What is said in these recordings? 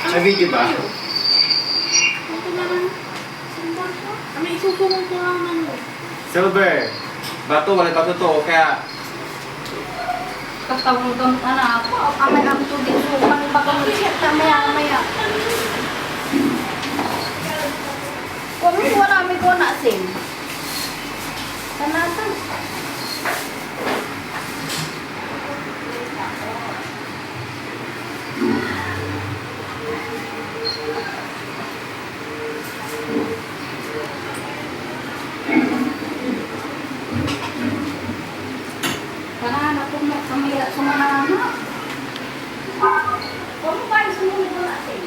May video ba? Kami isusulong ko lang naman. Silver. Bato, wala bato to. Kaya, Katawag-tawag na ako. Kamay ang tubig. Kamay pag-ulit. Kamaya. Kung wala may ko na sim. Sanatan. Karena aku mau kamera semana-mana. Kamu paling semua itu nasi.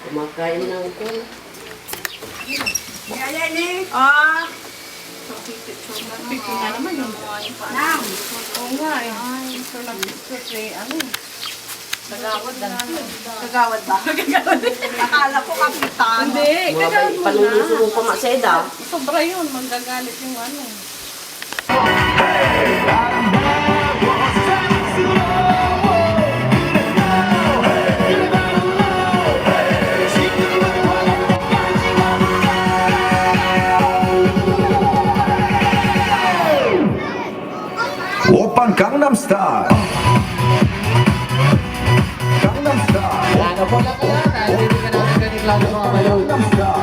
Kumakain lang ko. Ah. Pipin na naman yung panang. Oo nga eh. So nag-picture ano. Kagawad lang. Kagawad ba? Akala ko kapitan. Hindi. Mga panunusulong pa maseda. Sobra yun. Manggagalit yung ano. Oppan Gangnam Style. Gangnam Style. Ano po lang kaya na, hindi ka namin ganit lang mga balon. Gangnam Style.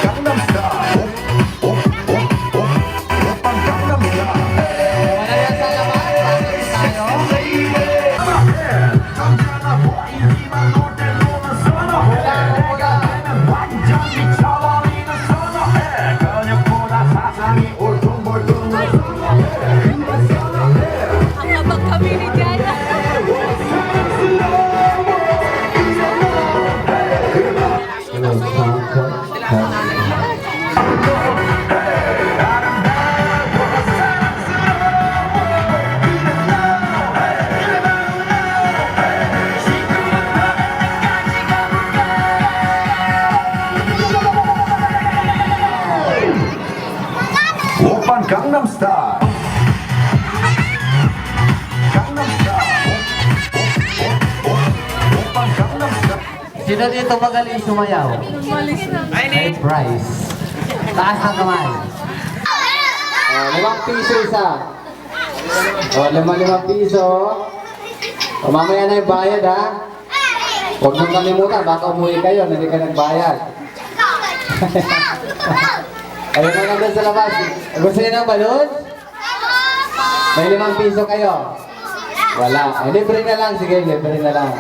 Gangnam Style. Oppan Gangnam Style. Wala yan sa laman, bakit tayo? Ang habang kami ni Diana. Oppan Gangnam Style. Gangnam Style. Oppan Gangnam Style. Sino dito magaling sumayaw? Ay, prize. Taas ng kamay. ₱5 isa. ₱5 piso. Mamaya na yung bayad ha. Huwag nang kalimutan, baka umuwi kayo, hindi ka nagbayad. Ayun na lang doon sa labas. Gusto niyo ng balon? May ₱5 kayo. Wala. Libre na lang. Sige, libre na lang.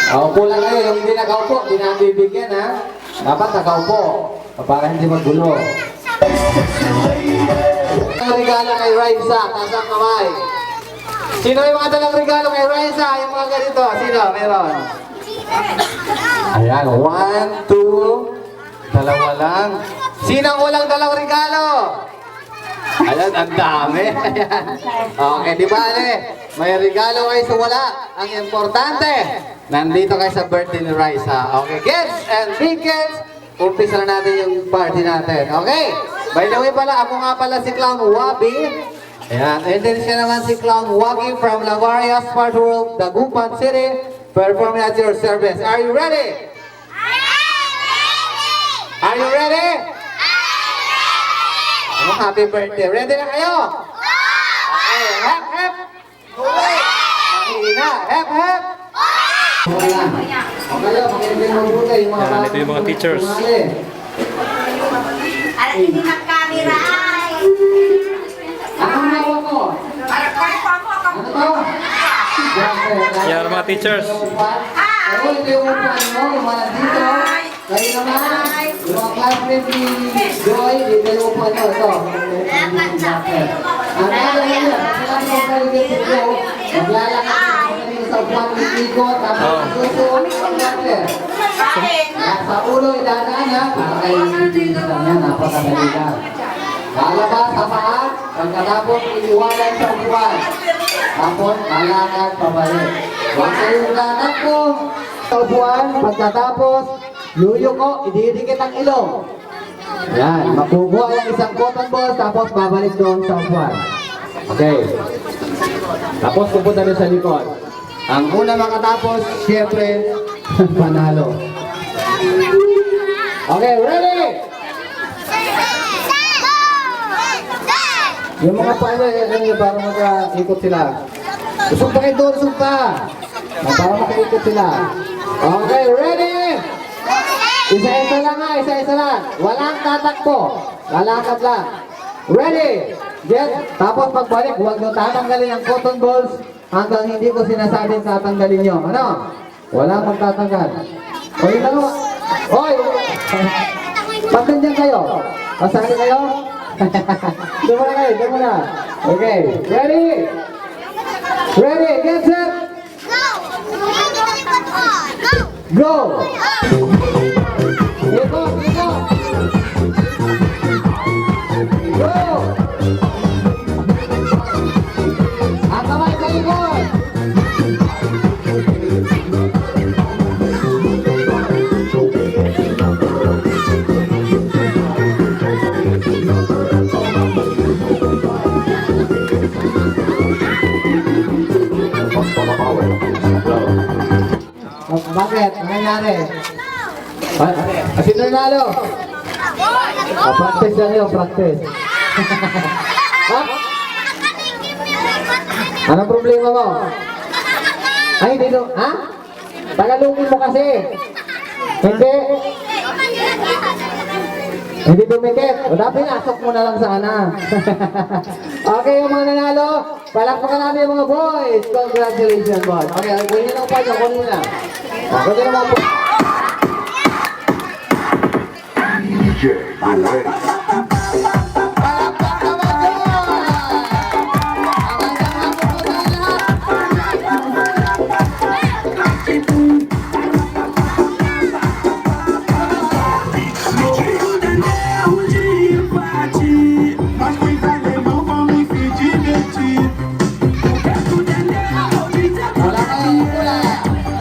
Upo lang kayo. Yung hindi nakaupo, hindi na bibigyan ha. Dapat nakaupo. Para hindi magulo. Ang regalo kay Raisa. Taas ang kamay. Sino yung mga dalang regalo kay Raisa? Yung mga ganito. Sino? Meron. Ayan. 1, 2. Dalawa lang. Sinang walang dalang regalo? Ayan, ang dami. Ayan. Okay, di ba, may regalo kayo sa wala. Ang importante, nandito kayo sa birthday ni Raisa. Okay, kids and big kids, umpisa na natin yung party natin. Okay? By the way pala, ako nga pala si Clown Wabi. Ayan, and then siya naman si Clown Wagi from Lavaria, Smart World, Dagupan City, performing at your service. Are you ready? Are you ready? Oh, happy birthday. Ready na kayo? Okay, hep, hep. Hooray! Mahina, hep, hep. Okay, makinig mo mabuti yung mga bata. ito yung mga teachers. Alam, hindi mag-camera ay. Anong hawak mo? Ano to? Yan, mga teachers. Ano ito yung upuan mo? Yung mga nandito? Kayo naman? Yung mga classmate ni Joy, dito yung upuan mo. Ito. Ano yan? Ano yan? maligit ito, maglalakad kanina sa upuan ng ikot, tapos susuot ang water. At sa ulo, idadaan ha, para kayo hindi lang yan, napakadali lang. Lalabas sa paa, pagkatapos iniwanan sa upuan. Tapos, lalakad pabalik. Huwag kayong tatakbo sa upuan, pagkatapos, yuyuko, ididikit ang ilong. Yan, makukuha yung isang cotton ball, tapos babalik doon sa upuan. Okay. Tapos pupunta doon sa likod. Ang una makatapos, syempre, panalo. Okay, ready? Yung mga paano, para maka-ikot sila. Usog pa kayo doon, usog pa. Para maka-ikot sila. Okay, ready? Isa-isa lang ha, isa-isa lang. Walang tatakbo. Lalakad lang. Ready? Get. Tapos pagbalik, huwag nyo tatanggalin ang cotton balls hanggang hindi ko sinasabing tatanggalin nyo. Ano? Walang magtatanggal. O yung dalawa. Oy! Pag nandiyan kayo, pasali kayo? Doon muna kayo, doon muna. Okay, ready? Ready, get set! Go! Ikot, ikot! Go! Ang kamay sa ikot! Bakit? Ang nangyari? Sino nanalo? Practice lang yun, practice. Ha? Anong problema mo? Ay, dito. Ha? Tagalungin mo kasi. Hindi. Hindi dumikit. O dapat pinasok mo na lang sana. Okay, yung mga nanalo, palakpakan natin yung mga boys. Congratulations, boys. Okay, kunin lang pa nyo, kunin na. Kunin naman po. DJ, you ready? Mas com alemão vamos se divertir.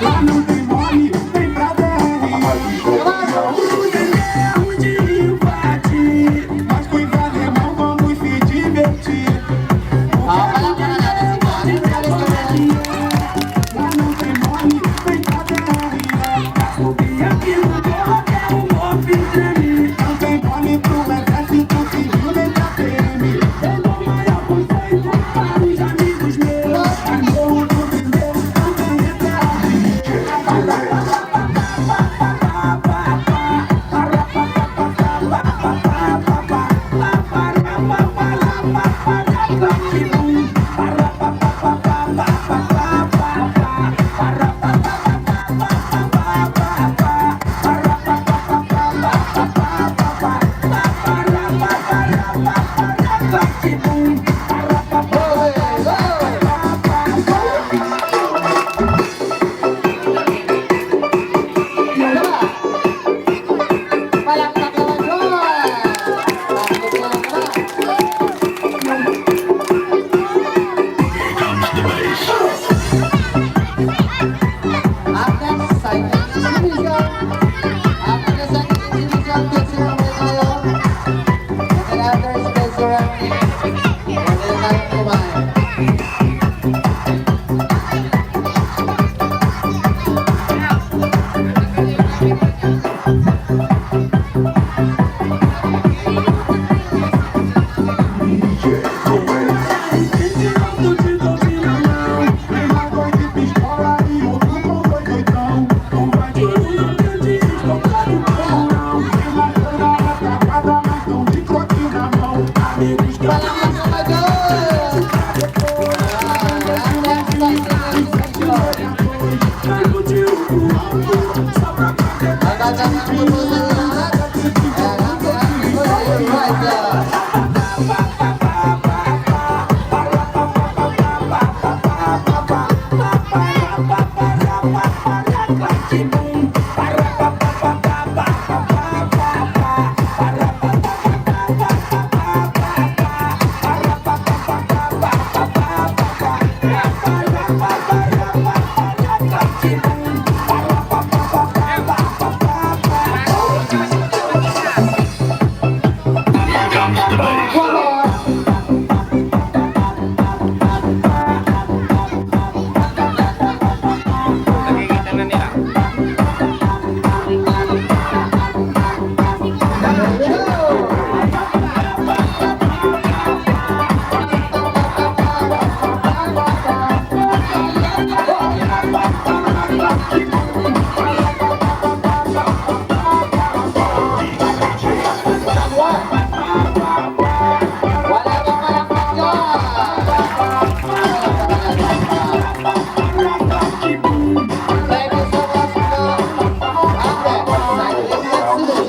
Lá não tem mole, tem pra BR. Mas com alemão vamos se divertir. Lá não tem mole, tem pra BR. Subir aqui no morro até o morro tremer. Não tem mole pro exército civil nem pra PM. Eu dou maior conceito para os amigos meus. Morro do primeiro, não tem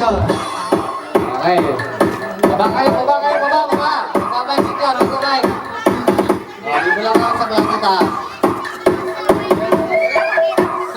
regalo. Okay. Baba kayo, baba kayo, baba, baba. Baba yung sikyo, nagkabay. Di mo lang sa klase ta.